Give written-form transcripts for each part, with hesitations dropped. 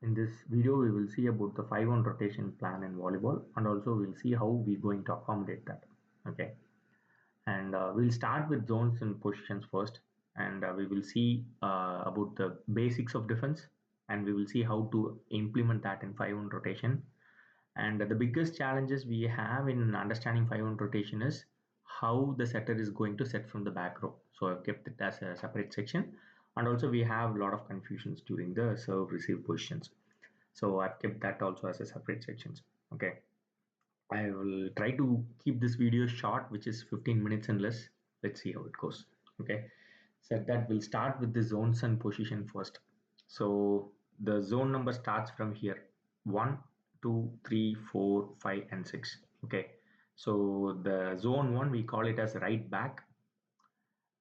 In this video, we will see about the 5-on rotation plan in volleyball, and also we'll see how we're going to accommodate that. Okay, and we'll start with zones and positions first, and we will see about the basics of defense, and we will see how to implement that in 5-on rotation. And the biggest challenges we have in understanding 5-on rotation is how the setter is going to set from the back row. So I've kept it as a separate section, and also we have a lot of confusions during the serve receive positions. So I've kept that also as a separate sections. Okay, I will try to keep this video short, which is 15 minutes and less. Let's see how it goes. Okay, said that we'll start with the zones and position first. So the zone number starts from here: 1, 2, 3, 4, 5, and 6. Okay, so the zone 1 we call it as right back,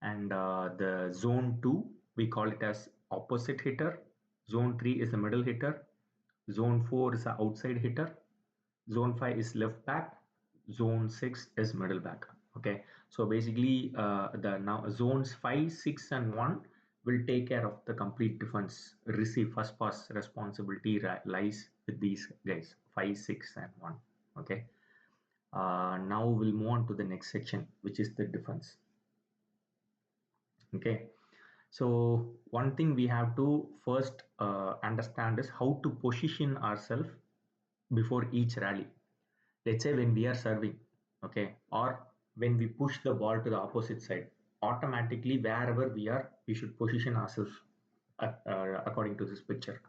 and the zone 2 we call it as opposite hitter. Zone 3 is the middle hitter. Zone 4 is the outside hitter. Zone 5 is left back. Zone 6 is middle back. Okay, so basically the now zones 5, 6, and 1 will take care of the complete defense. Receive first pass responsibility lies with these guys, 5, 6, and 1. Okay, now we'll move on to the next section, which is the defense. Okay, so one thing we have to first understand is how to position ourselves before each rally. Let's say when we are serving, okay, or when we push the ball to the opposite side, automatically wherever we are, we should position ourselves according to this picture.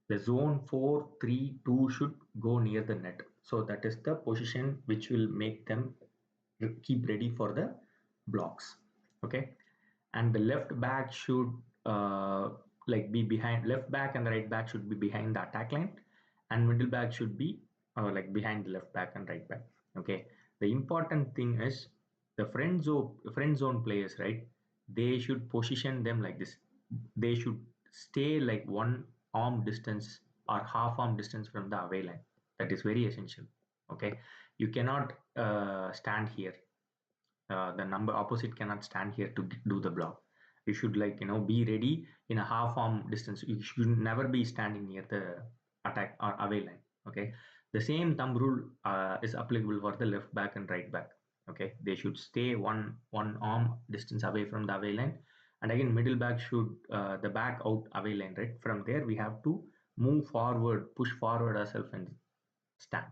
The zone 4, 3, 2 should go near the net. So that is the position which will make them keep ready for the blocks. Okay, and the left back should be behind. Left back and the right back should be behind the attack line, and middle back should be behind the left back and right back. Okay, the important thing is the friend zone players, right? They should position them like this. They should stay like one arm distance or half arm distance from the away line. That is very essential. Okay, you cannot stand here. The number opposite cannot stand here to do the block. You should be ready in a half arm distance. You should never be standing near the attack or away line. Okay, the same thumb rule is applicable for the left back and right back. Okay, they should stay one arm distance away from the away line. And again, middle back should the back out away line, right? From there we have to move forward, push forward ourselves and stand.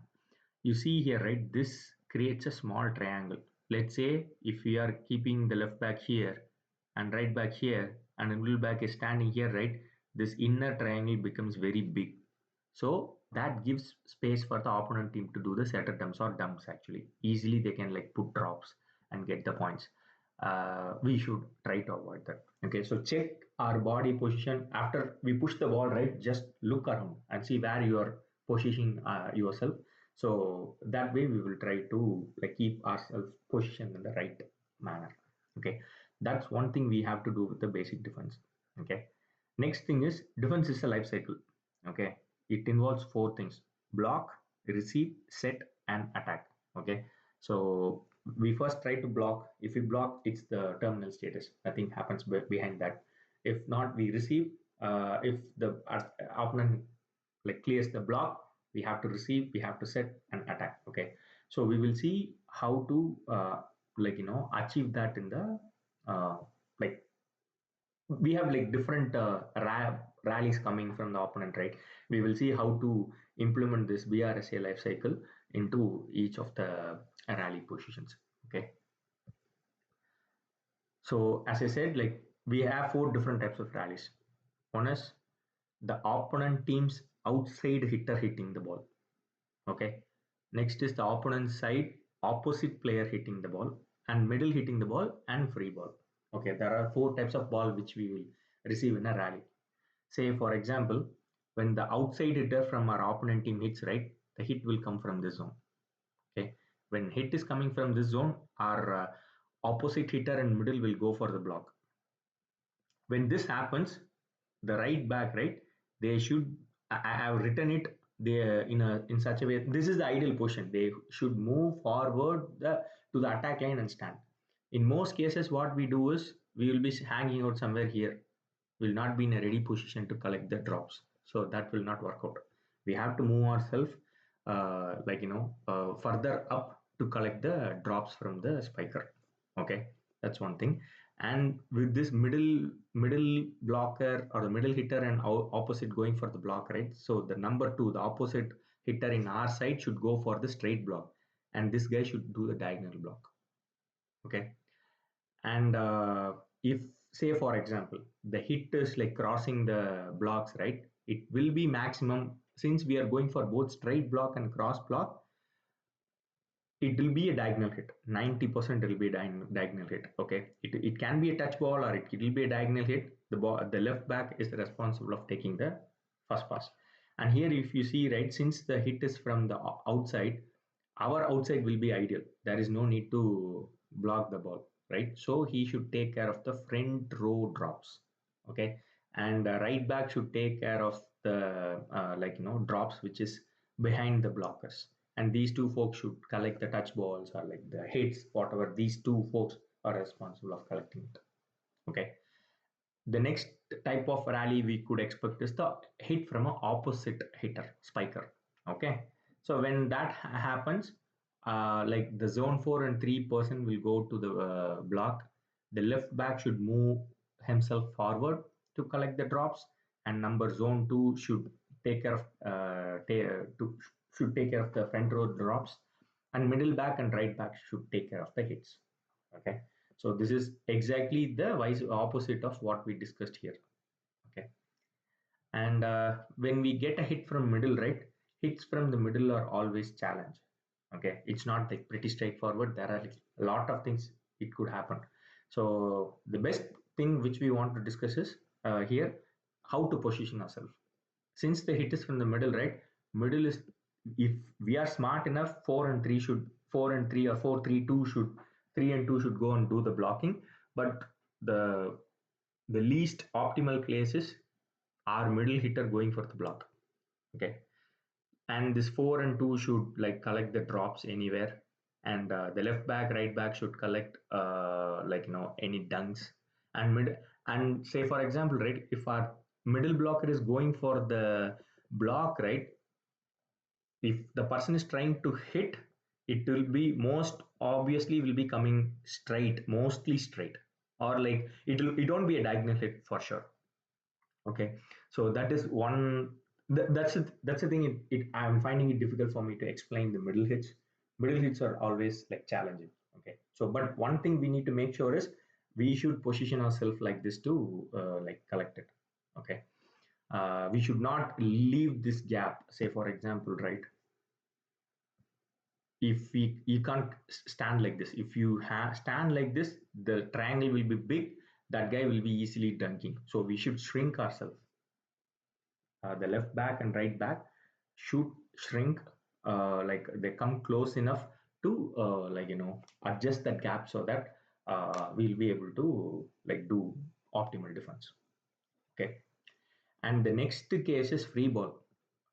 You see here, right? This creates a small triangle. Let's say if we are keeping the left back here and right back here and the middle back is standing here, right? This inner triangle becomes very big. So that gives space for the opponent team to do the setter dumps or dumps actually. Easily they can put drops and get the points. We should try to avoid that. Okay, so check our body position after we push the ball, right? Just look around and see where you are positioning yourself. So that way we will try to keep ourselves positioned in the right manner. Okay, that's one thing we have to do with the basic defense. Okay, next thing is defense is a life cycle. Okay, it involves 4 things: block, receive, set, and attack. Okay, so we first try to block. If we block, it's the terminal status. Nothing happens behind that. If not, we receive. If the opponent clears the block, we have to receive, we have to set and attack. Okay, so we will see how to achieve that in the like we have different rallies coming from the opponent, right? We will see how to implement this BRSA life cycle into each of the rally positions. Okay, so as I said, we have 4 different types of rallies. One is the opponent team's outside hitter hitting the ball. Okay, next is the opponent side opposite player hitting the ball, and middle hitting the ball, and free ball. Okay, there are 4 types of ball which we will receive in a rally. Say for example, when the outside hitter from our opponent team hits, right, the hit will come from this zone. Okay, when hit is coming from this zone, our opposite hitter and middle will go for the block. When this happens, the right back, right, they should, I have written it there in such a way. This is the ideal position. They should move forward to the attack line and stand. In most cases, what we do is we will be hanging out somewhere here. We will not be in a ready position to collect the drops. So that will not work out. We have to move ourselves further up to collect the drops from the spiker. Okay, that's one thing. And with this middle blocker or the middle hitter and opposite going for the block, right? So the number two, the opposite hitter in our side should go for the straight block, and this guy should do the diagonal block. Okay, and if say for example the hit is like crossing the blocks, right? It will be maximum, since we are going for both straight block and cross block, it will be a diagonal hit. 90% it will be a diagonal hit. Okay, it can be a touch ball or it will be a diagonal hit. The left back is responsible of taking the first pass. And here if you see, right, since the hit is from the outside, our outside will be ideal. There is no need to block the ball, right? So he should take care of the front row drops. Okay, and right back should take care of the drops which is behind the blockers, and these two folks should collect the touch balls or like the hits, whatever these two folks are responsible of collecting it. Okay, the next type of rally we could expect is the hit from an opposite hitter, spiker. Okay, so when that happens, like the zone 4 and 3 person will go to the block. The left back should move himself forward to collect the drops, and number zone 2 should take care of should take care of the front row drops, and middle back and right back should take care of the hits. Okay, so this is exactly the vice opposite of what we discussed here. Okay, and when we get a hit from middle, right, hits from the middle are always challenge. Okay, it's not like pretty straightforward. There are like a lot of things it could happen. So the best thing which we want to discuss is here how to position ourselves. Since the hit is from the middle, right, middle is, if we are smart enough, 4 and 3 or 4-3-2 should 3 and 2 should go and do the blocking. But the least optimal place is our middle hitter going for the block. Okay, and this 4 and 2 should like collect the drops anywhere, and the left back right back should collect any dunks, and mid, and say for example, right, if our middle blocker is going for the block, right, if the person is trying to hit, it will be most obviously will be coming straight, mostly straight, or like it won't be a diagonal hit for sure. Okay, so that is one. That's the thing. I'm finding it difficult for me to explain the middle hits. Middle hits are always like challenging. Okay, so but one thing we need to make sure is we should position ourselves like this to like collect it. Okay, we should not leave this gap. Say for example, right, if you can't stand like this, if you stand like this, the triangle will be big. That guy will be easily dunking. So we should shrink ourselves. The left back and right back should shrink, like they come close enough to adjust that gap so that we'll be able to like do optimal defense. Okay, and the next case is free ball.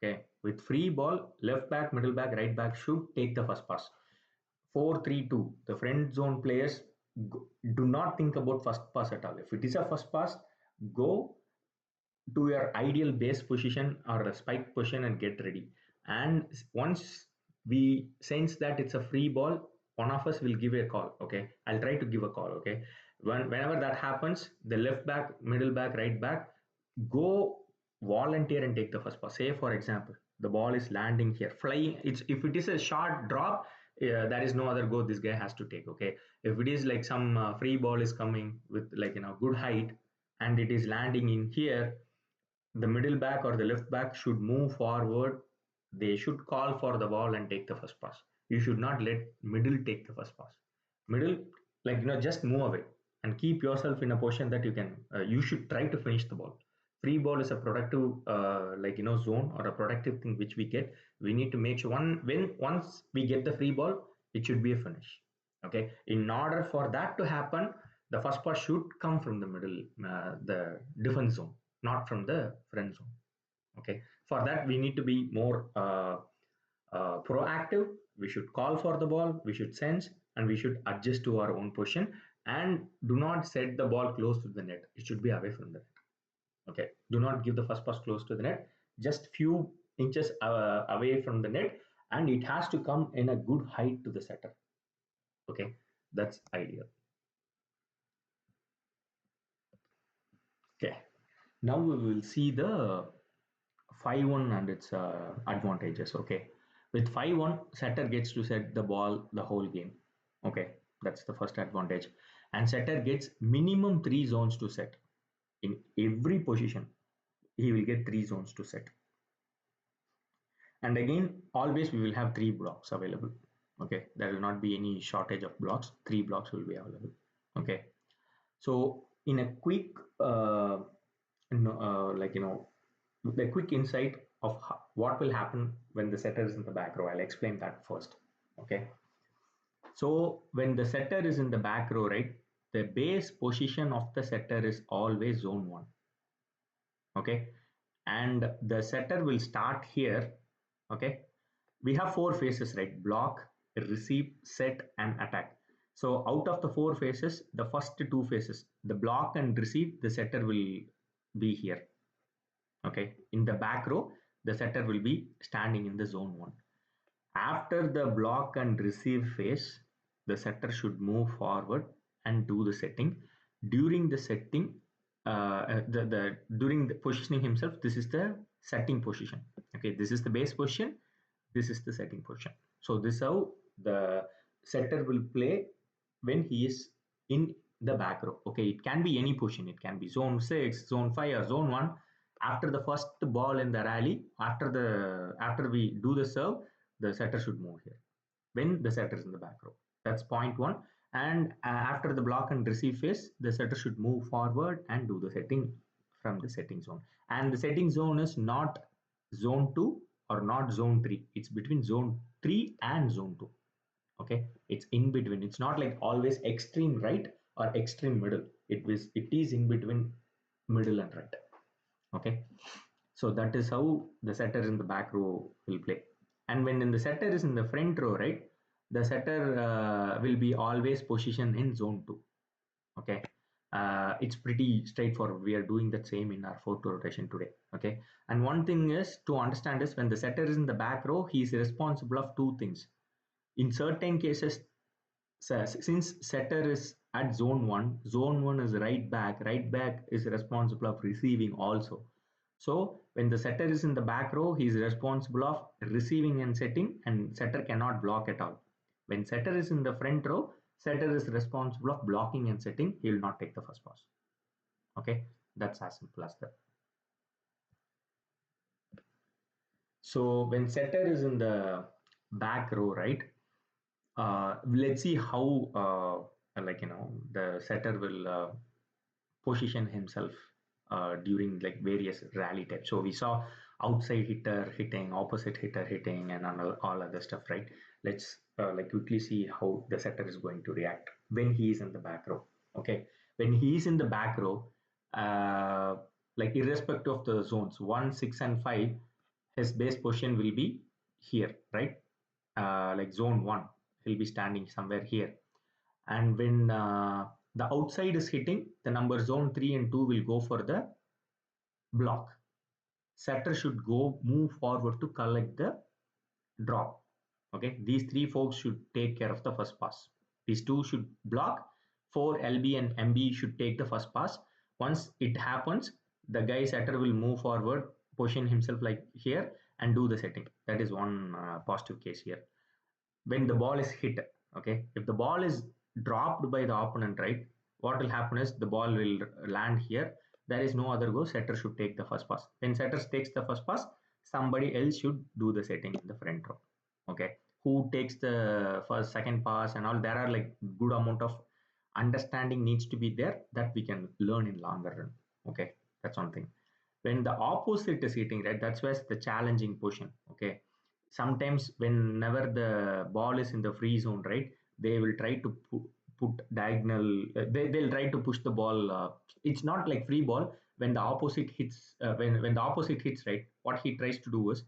Okay, with free ball, left back, middle back, right back should take the first pass. 4-3-2, the friend zone players do not think about first pass at all. If it is a first pass, go to your ideal base position or a spike position and get ready. And once we sense that it's a free ball, one of us will give a call. Okay, I'll try to give a call. Okay, whenever that happens, the left back, middle back, right back, go volunteer and take the first pass. Say for example, the ball is landing here, flying. It's if it is a short drop, there is no other go. This guy has to take. Okay, if it is like some free ball is coming with like good height and it is landing in here, the middle back or the left back should move forward. They should call for the ball and take the first pass. You should not let middle take the first pass. Middle, like just move away and keep yourself in a position that you can. You should try to finish the ball. Free ball is a productive, zone or a productive thing which we get. We need to make sure once we get the free ball, it should be a finish. Okay. In order for that to happen, the first pass should come from the middle, the defense zone, not from the friend zone. Okay, for that we need to be more proactive. We should call for the ball, we should sense, and we should adjust to our own position, and do not set the ball close to the net. It should be away from the net. Okay, do not give the first pass close to the net. just few inches away from the net, and it has to come in a good height to the setter. Okay, that's ideal. Okay, now we will see the 5-1 and its advantages. Okay, with 5-1, setter gets to set the ball the whole game. Okay, that's the first advantage. And setter gets minimum 3 zones to set. In every position, he will get 3 zones to set. And again, always we will have 3 blocks available. Okay, there will not be any shortage of blocks. 3 blocks will be available. Okay, so in a quick, like the quick insight of what will happen when the setter is in the back row, I'll explain that first. Okay, so when the setter is in the back row, right, the base position of the setter is always zone 1. Okay, and the setter will start here. Okay, we have 4 phases, right? Block, receive, set, and attack. So out of the 4 phases, the first 2 phases, the block and receive, the setter will be here. Okay, in the back row, the setter will be standing in the zone 1. After the block and receive phase, the setter should move forward and do the setting. During the setting, during the positioning himself, this is the setting position. Okay, this is the base position. This is the setting position. So this is how the setter will play when he is in the back row. Okay, it can be any position. It can be zone 6, zone 5, or zone 1. After the first ball in the rally, after we do the serve, the setter should move here when the setter is in the back row. That's point 1. And after the block and receive phase, the setter should move forward and do the setting from the setting zone. And the setting zone is not zone 2 or not zone 3. It's between zone 3 and zone 2. Okay, it's in between. It's not like always extreme right or extreme middle. It is in between middle and right. Okay, so that is how the setter in the back row will play. And when in the setter is in the front row, right, the setter will be always positioned in zone 2. Okay, it's pretty straightforward. We are doing the same in our 4-2 rotation today. Okay, and one thing is to understand is when the setter is in the back row, he is responsible of 2 things. In certain cases, since setter is at zone 1 is right back is responsible of receiving also. So when the setter is in the back row, he is responsible of receiving and setting, and setter cannot block at all. When setter is in the front row, setter is responsible of blocking and setting. He will not take the first pass. Okay, that's as simple as that. So when setter is in the back row, right? Let's see how the setter will position himself during like various rally types. So we saw outside hitter hitting, opposite hitter hitting, and all other stuff, right? Let's like quickly see how the setter is going to react when he is in the back row. Okay, when he is in the back row, uh, like irrespective of the zones 1, 6, and 5, his base position will be here, right? Like zone 1, he'll be standing somewhere here. And when the outside is hitting, the number zone 3 and 2 will go for the block. Setter should go move forward to collect the drop. Okay, these 3 folks should take care of the first pass. These 2 should block. 4 LB and MB should take the first pass. Once it happens, the guy setter will move forward, position himself like here, and do the setting. That is one positive case here. When the ball is hit, okay, if the ball is dropped by the opponent, right, what will happen is the ball will land here. There is no other go. Setter should take the first pass. When setter takes the first pass, somebody else should do the setting in the front row. Okay, who takes the first, second pass and all? There are like good amount of understanding needs to be there that we can learn in longer run. Okay, that's one thing. When the opposite is hitting, right, that's where the challenging portion. Okay, sometimes whenever the ball is in the free zone, right, they will try to put diagonal, they'll try to push the ball. It's not like free ball. When the opposite hits, when the opposite hits, right, what he tries to do is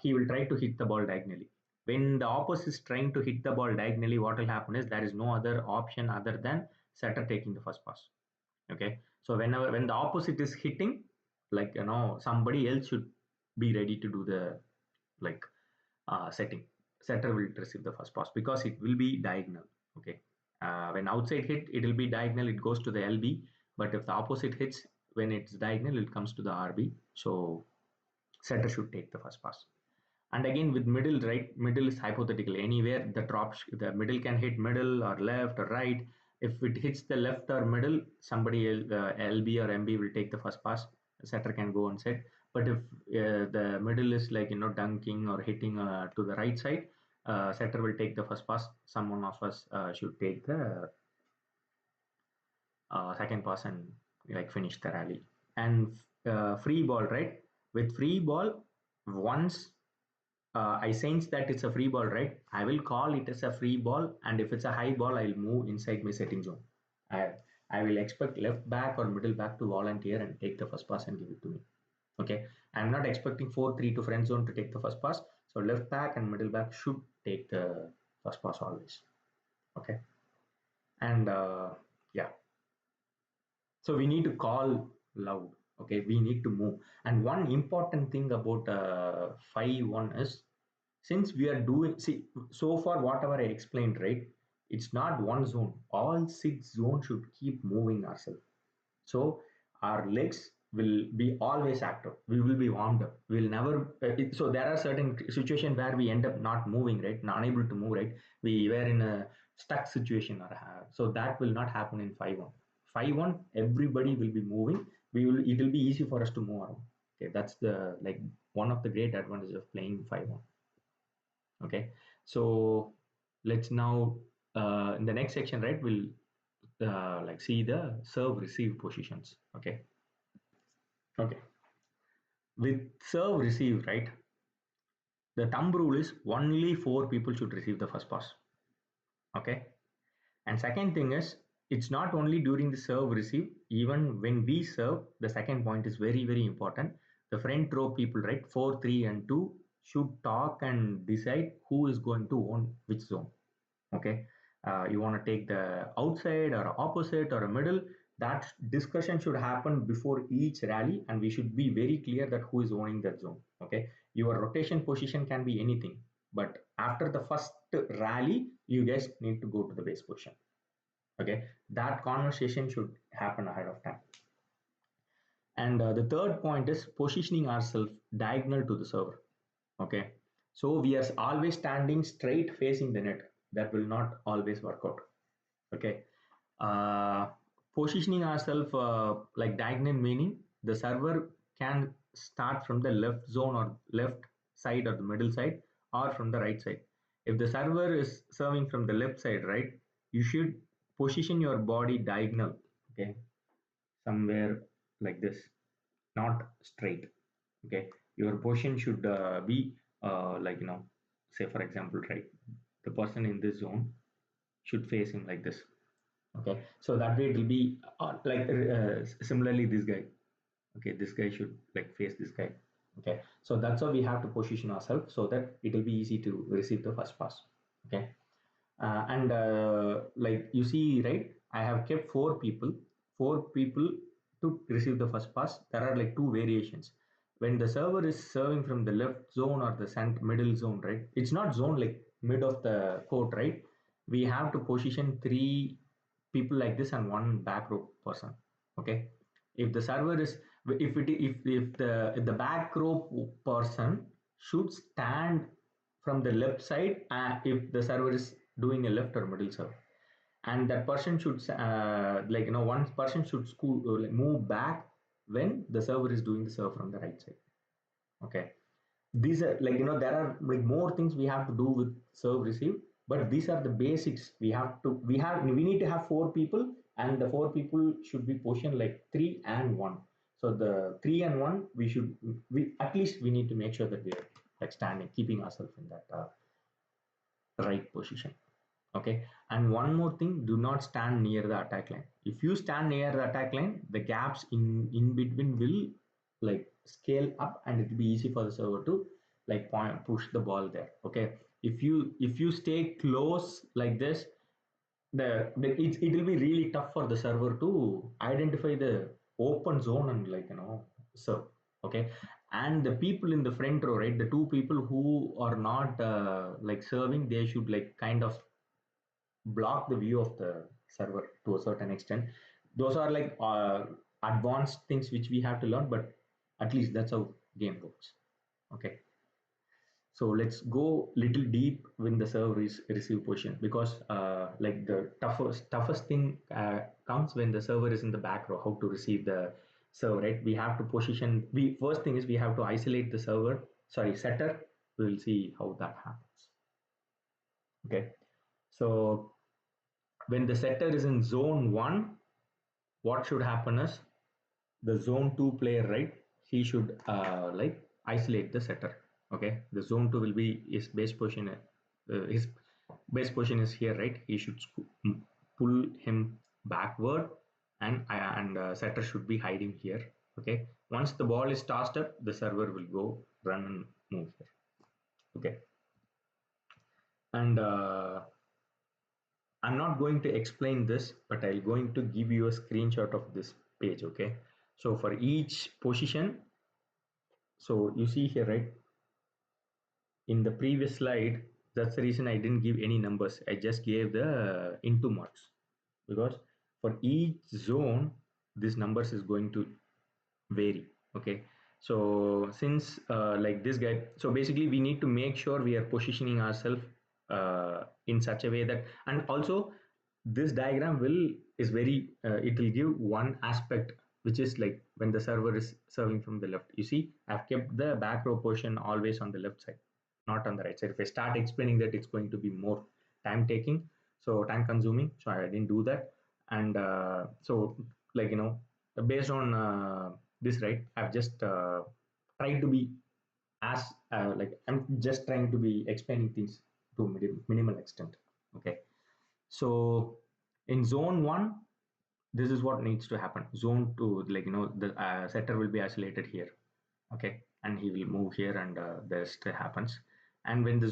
he will try to hit the ball diagonally. When the opposite is trying to hit the ball diagonally, what will happen is there is no other option other than setter taking the first pass. Okay, so when the opposite is hitting, like somebody else should be ready to do the like setting. Setter will receive the first pass because it will be diagonal. Okay, when outside hit, it will be diagonal. It goes to the LB, but if the opposite hits, when it's diagonal, it comes to the RB. So setter should take the first pass. And again with middle, right? Middle is hypothetical. Anywhere the middle can hit middle or left or right. If it hits the left or middle, somebody LB or MB will take the first pass. Setter can go and set. But if the middle is like dunking or hitting to the right side, setter will take the first pass. Someone of us should take the second pass and like finish the rally. And free ball, right? With free ball, once I sense that it's a free ball, right? I will call it as a free ball, and if it's a high ball, I'll move inside my setting zone. I I will expect left back or middle back to volunteer and take the first pass and give it to me. Okay, I'm not expecting 4-3 to friend zone to take the first pass. So left back and middle back should take the first pass always. Okay, and yeah, so we need to call loud. Okay, we need to move. And one important thing about 5-1 is, since we are doing, see, so far whatever I explained, right, it's not one zone, all 6 zones should keep moving ourselves. So our legs will be always active, we will be warmed up, we'll never so there are certain situations where we end up not moving, right, not able to move, right, we were in a stuck situation or so that will not happen in 5-1. 5-1 everybody will be moving, it will be easy for us to move around. Okay, that's the like one of the great advantages of playing 5-1. Okay, so let's now in the next section, right, we'll like see the serve receive positions. Okay, okay, with serve receive, right, the thumb rule is only 4 people should receive the first pass. Okay, and second thing is, it's not only during the serve receive, even when we serve, the second point is very very important. The front row people, right, 4, 3 and 2 should talk and decide who is going to own which zone. Okay, you want to take the outside or opposite or a middle, that discussion should happen before each rally, and we should be very clear that who is owning that zone. Okay, your rotation position can be anything, but after the first rally you guys need to go to the base position. Okay, that conversation should happen ahead of time. And the third point is positioning ourselves diagonal to the server. Okay, so we are always standing straight facing the net. That will not always work out. Okay, uh, positioning ourselves like diagonal, meaning the server can start from the left zone or left side or the middle side, or from the right side. If the server is serving from the left side, right, you should position your body diagonal. Okay, somewhere like this, not straight. Okay, your position should be like say for example, right, the person in this zone should face him like this. Okay, so that way it will be like similarly this guy. Okay, this guy should like face this guy. Okay, so that's how we have to position ourselves so that it will be easy to receive the first pass. Okay, and like you see, right, I have kept 4 people to receive the first pass. There are like 2 variations. When the server is serving from the left zone or the middle zone, right, it's not zone like mid of the court, right, we have to position 3 people like this and one back row person. Okay, if the server is, if the back row person should stand from the left side, if the server is doing a left or middle serve, and that person should one person should like move back when the server is doing the serve from the right side. Okay, these are like there are like more things we have to do with serve receive, but these are the basics. We need to have 4 people, and the 4 people should be positioned like 3 and 1. So the 3 and 1, we at least we need to make sure that we are like standing, keeping ourselves in that right position. Okay, and one more thing, do not stand near the attack line. If you stand near the attack line, the gaps in between will like scale up, and it will be easy for the server to like push the ball there. Okay, if you stay close like this, it will be really tough for the server to identify the open zone and serve. Okay, and the people in the front row, right, the two people who are not like serving, they should like kind of block the view of the server to a certain extent. Those are like advanced things which we have to learn, but at least that's how game works. Okay, so let's go little deep when the server is receive position, because like the toughest thing comes when the server is in the back row, how to receive the server, right? We have to position, we first thing is we have to isolate the server, sorry, setter. We'll see how that happens. Okay, so when the setter is in zone 1, what should happen is the zone 2 player, right, he should like isolate the setter. Okay, the zone 2 will be his base position, his base position is here, right? He should pull him backward, and setter should be hiding here. Okay, once the ball is tossed up, the server will go run and move here. Okay, and I'm not going to explain this, but I'm going to give you a screenshot of this page. Okay, so for each position, so you see here, right, in the previous slide, that's the reason I didn't give any numbers. I just gave the into marks, because for each zone, this numbers is going to vary. Okay, so since like this guy, so basically we need to make sure we are positioning ourselves in such a way that, and also this diagram will is very it will give one aspect, which is like when the server is serving from the left. You see, I've kept the back row portion always on the left side, not on the right side. If I start explaining that, it's going to be more time taking, so time consuming, so I didn't do that. And so like based on this, right, I've just tried to be as like I'm just trying to be explaining things to minimal extent. Okay, so in zone 1, this is what needs to happen. Zone 2, like the setter will be isolated here. Okay, and he will move here, and the rest happens. And when the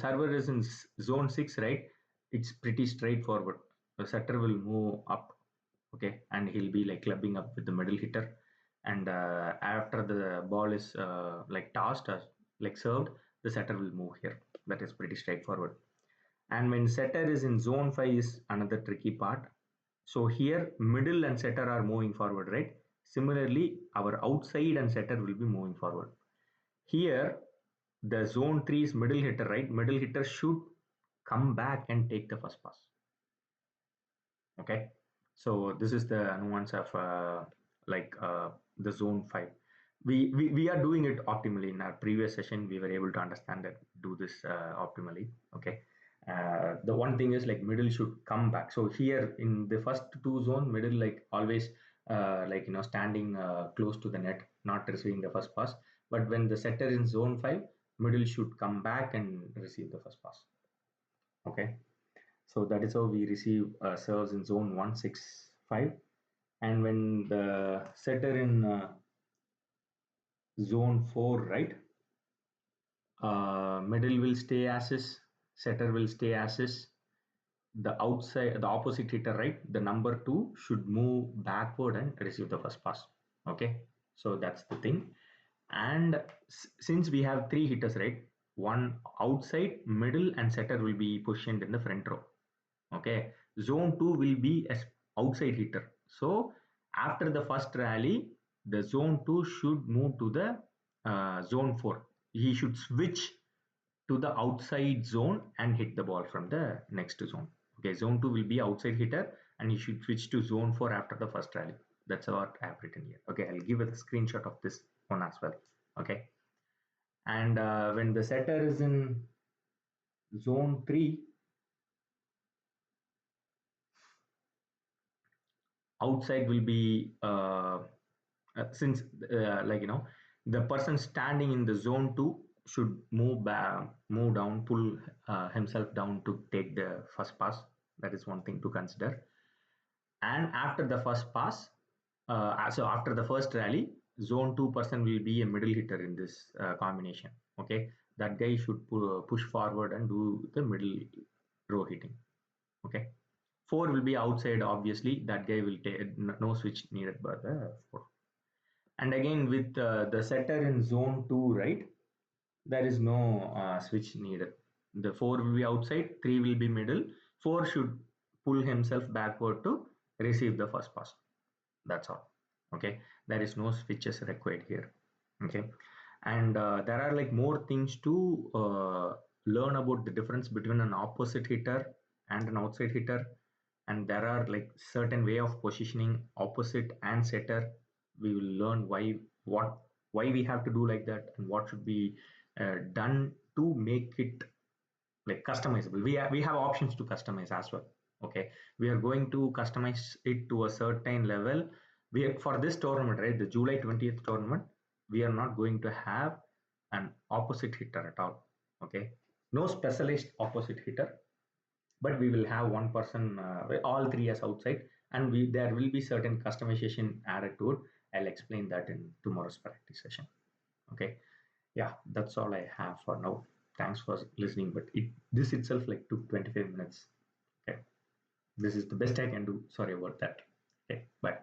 server is in zone 6, right, it's pretty straightforward. The setter will move up. Okay, and he'll be like clubbing up with the middle hitter, and after the ball is like tossed or like served, the setter will move here. That is pretty straightforward. And when setter is in zone 5 is another tricky part. So here middle and setter are moving forward, right? Similarly, our outside and setter will be moving forward. Here, the zone 3 is middle hitter, right? Middle hitter should come back and take the first pass. Okay, so this is the nuance of like the zone 5. We are doing it optimally. In our previous session, we were able to understand that, do this optimally. Okay, the one thing is like middle should come back. So here in the first two zone, middle like always like standing close to the net, not receiving the first pass. But when the setter is in zone 5, middle should come back and receive the first pass. Okay, so that is how we receive serves in zone 165. And when the setter in zone 4, right, middle will stay as is, setter will stay as is. The outside, the opposite hitter, right, the number 2 should move backward and receive the first pass. Okay, so that's the thing. And since we have 3 hitters, right, one outside, middle, and setter will be positioned in the front row. Okay, zone 2 will be as outside hitter. So after the first rally, the zone 2 should move to the zone 4. He should switch to the outside zone and hit the ball from the next zone. Okay, zone 2 will be outside hitter, and he should switch to zone 4 after the first rally. That's what I have written here. Okay, I'll give a screenshot of this one as well. Okay, and when the setter is in zone 3, outside will be since like the person standing in the zone 2 should move back, move down, pull himself down to take the first pass. That is one thing to consider. And after the first pass, so after the first rally, zone 2 person will be a middle hitter in this combination. Okay, that guy should push forward and do the middle row hitting. Okay, 4 will be outside, obviously that guy will take no switch needed by the 4. And again with the setter in zone 2, right, there is no switch needed. The 4 will be outside, 3 will be middle, 4 should pull himself backward to receive the first pass. That's all. Okay, there is no switches required here. Okay, and there are like more things to learn about the difference between an opposite hitter and an outside hitter, and there are like certain way of positioning opposite and setter. We will learn why we have to do like that, and what should be done to make it like customizable. We have options to customize as well. Okay, we are going to customize it to a certain level. For this tournament, right, the July 20th tournament, we are not going to have an opposite hitter at all. Okay, no specialist opposite hitter, but we will have one person, all three as outside, and we there will be certain customization added to it. I'll explain that in tomorrow's practice session. Okay, yeah, that's all I have for now. Thanks for listening, but this itself like took 25 minutes. Okay, this is the best I can do. Sorry about that. Okay, bye.